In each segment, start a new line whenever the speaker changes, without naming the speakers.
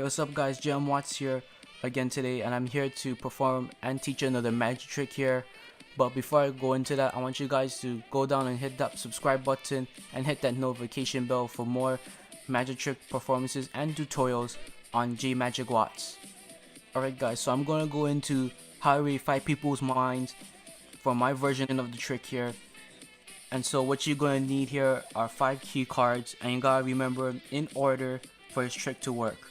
what's up guys, Jim Watts here again today, and I'm here to perform and teach another magic trick here. But before I go into that, I want you guys to go down and hit that subscribe button and hit that notification bell for more magic trick performances and tutorials on J Magic Watts. Alright guys, so I'm going to go into how to read 5 people's minds for my version of the trick here. And so what you're going to need here are 5 key cards, and you gotta remember in order for this trick to work.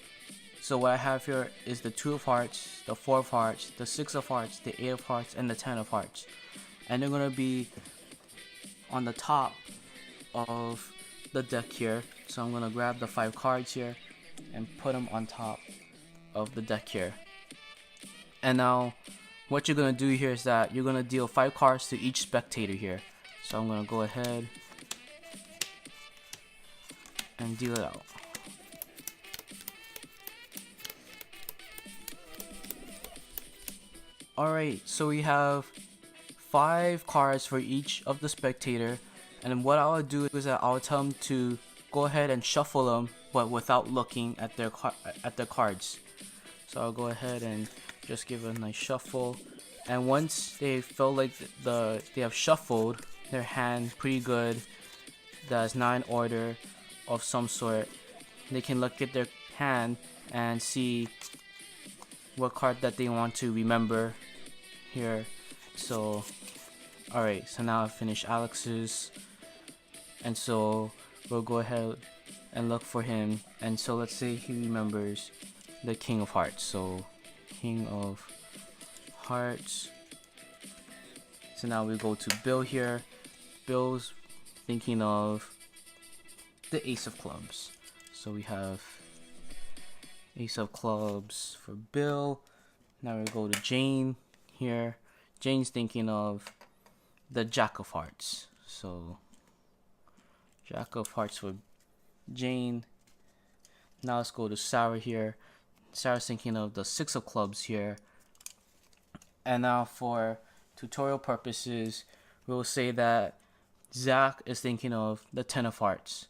So what I have here is the 2 of hearts, the 4 of hearts, the 6 of hearts, the 8 of hearts, and the 10 of hearts. And they're going to be on the top of the deck here. So I'm going to grab the 5 cards here and put them on top of the deck here. And now what you're going to do here is that you're going to deal 5 cards to each spectator here. So I'm going to go ahead and deal it out. Alright, so we have 5 cards for each of the spectator, and what I'll do is that I'll tell them to go ahead and shuffle them, but without looking at their cards. So I'll go ahead and just give it a nice shuffle, and once they feel like they have shuffled their hand pretty good, that's not in order of some sort, they can look at their hand and see what card that they want to remember here. So alright, so now I finished Alex's, and so we'll go ahead and look for him. And so let's say he remembers the King of Hearts, so King of Hearts. So now we go to Bill here. Bill's thinking of the Ace of Clubs, so we have Ace of Clubs for Bill. Now we go to Jane here. Jane's thinking of the Jack of Hearts, so Jack of Hearts for Jane. Now let's go to Sarah here. Sarah's thinking of the 6 of Clubs here. And now for tutorial purposes, we'll say that Zach is thinking of the 10 of Hearts.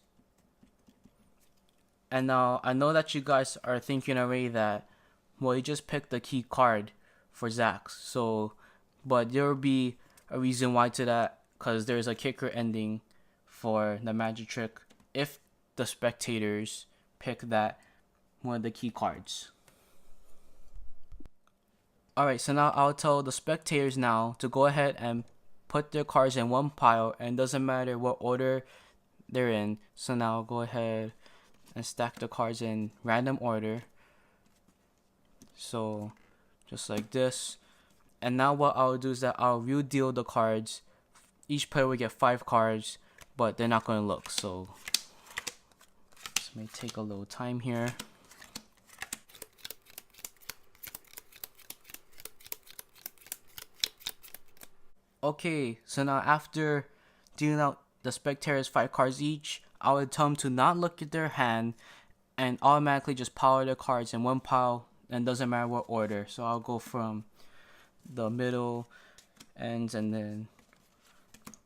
And now I know that you guys are thinking already that, well, you just picked the key card for Zach. So, but there will be a reason why to that, because there's a kicker ending for the magic trick if the spectators pick that one of the key cards. Alright, so now I'll tell the spectators now to go ahead and put their cards in one pile, and it doesn't matter what order they're in. So now I'll go ahead and stack the cards in random order, so just like this. And now what I'll do is that I'll redeal the cards. Each player will get 5 cards, but they're not going to look, so this may take a little time here. Okay, so now after dealing out the spectators 5 cards each, I would tell them to not look at their hand and automatically just pile their cards in one pile, and doesn't matter what order. So I'll go from the middle ends and then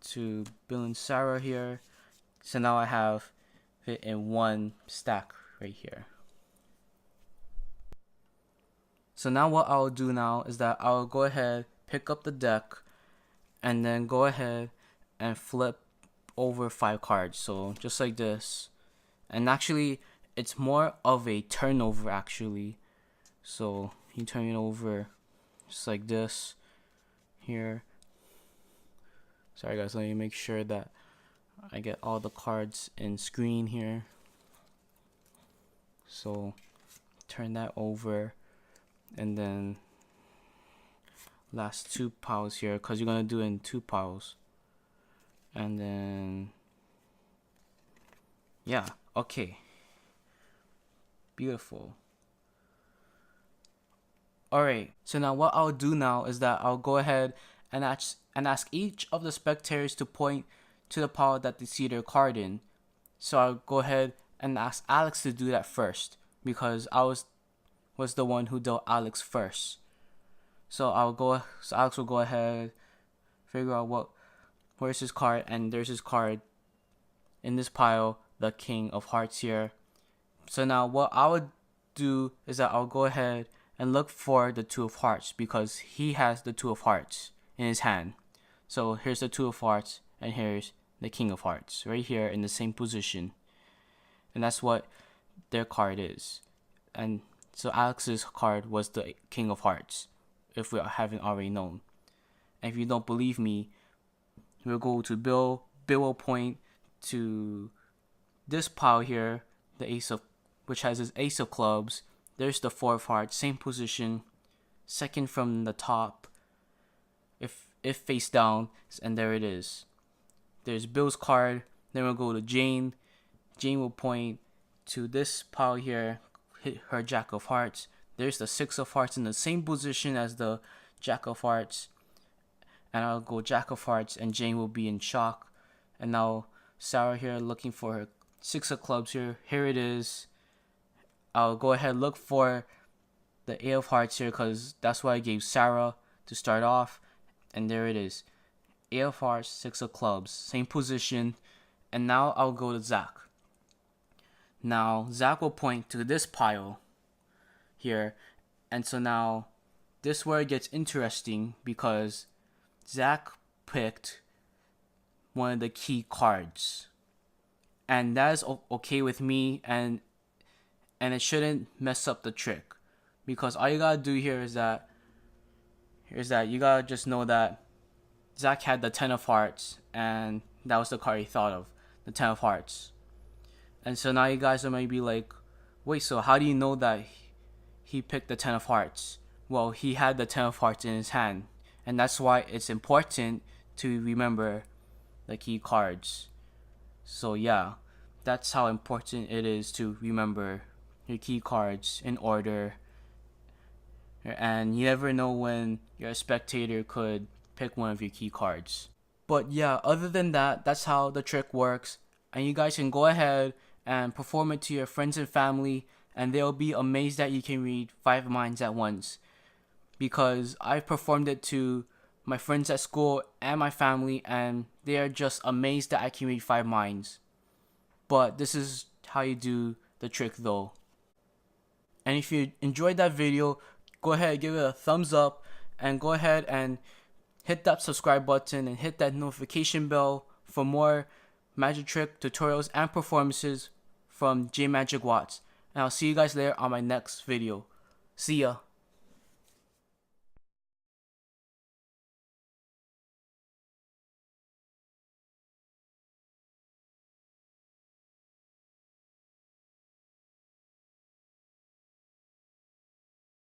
to Bill and Sarah here. So now I have it in one stack right here. So now what I'll do now is that I'll go ahead, pick up the deck, and then go ahead and flip over 5 cards, so just like this. And actually it's more of a turnover actually, so you turn it over just like this here. Sorry guys, let me make sure that I get all the cards in screen here. So turn that over, and then last 2 piles here, because you're gonna do it in 2 piles. And then yeah, okay, beautiful. Alright, so now what I'll do now is that I'll go ahead and ask each of the spectators to point to the pile that they see their card in. So I'll go ahead and ask Alex to do that first, because I was the one who dealt Alex first. So Alex will go ahead, figure out where's his card, and there's his card in this pile, the King of Hearts here. So now what I would do is that I'll go ahead and look for the Two of Hearts because he has the Two of Hearts in his hand. So here's the Two of Hearts and here's the King of Hearts right here in the same position. And that's what their card is. And so Alex's card was the King of Hearts, if we haven't already known. And if you don't believe me, we'll go to Bill. Bill will point to this pile here, the Ace of, which has his Ace of Clubs. There's the Four of Hearts, same position, second from the top, if face down, and there it is. There's Bill's card. Then we'll go to Jane. Jane will point to this pile here, hit her Jack of Hearts. There's the Six of Hearts in the same position as the Jack of Hearts. And I'll go Jack of Hearts and Jane will be in shock. And now Sarah here looking for her Six of Clubs here. Here it is. I'll go ahead and look for the Eight of Hearts here because that's what I gave Sarah to start off. And there it is. Eight of Hearts, Six of Clubs, same position. And now I'll go to Zach. Now Zach will point to this pile here. And so now this is where it gets interesting because Zach picked one of the key cards. And that is okay with me, and it shouldn't mess up the trick. Because all you gotta do here is that you gotta just know that Zach had the Ten of Hearts, and that was the card he thought of, the Ten of Hearts. And so now you guys are maybe like, wait, so how do you know that he picked the Ten of Hearts? Well, he had the Ten of Hearts in his hand, and that's why it's important to remember the key cards. So yeah, that's how important it is to remember your key cards in order. And you never know when your spectator could pick one of your key cards. But yeah, other than that, that's how the trick works. And you guys can go ahead and perform it to your friends and family, and they'll be amazed that you can read 5 minds at once. Because I've performed it to my friends at school and my family, and they are just amazed that I can read 5 minds. But this is how you do the trick though. And if you enjoyed that video, go ahead and give it a thumbs up, and go ahead and hit that subscribe button and hit that notification bell for more magic trick tutorials and performances from J Magic Watts. And I'll see you guys later on my next video. See ya.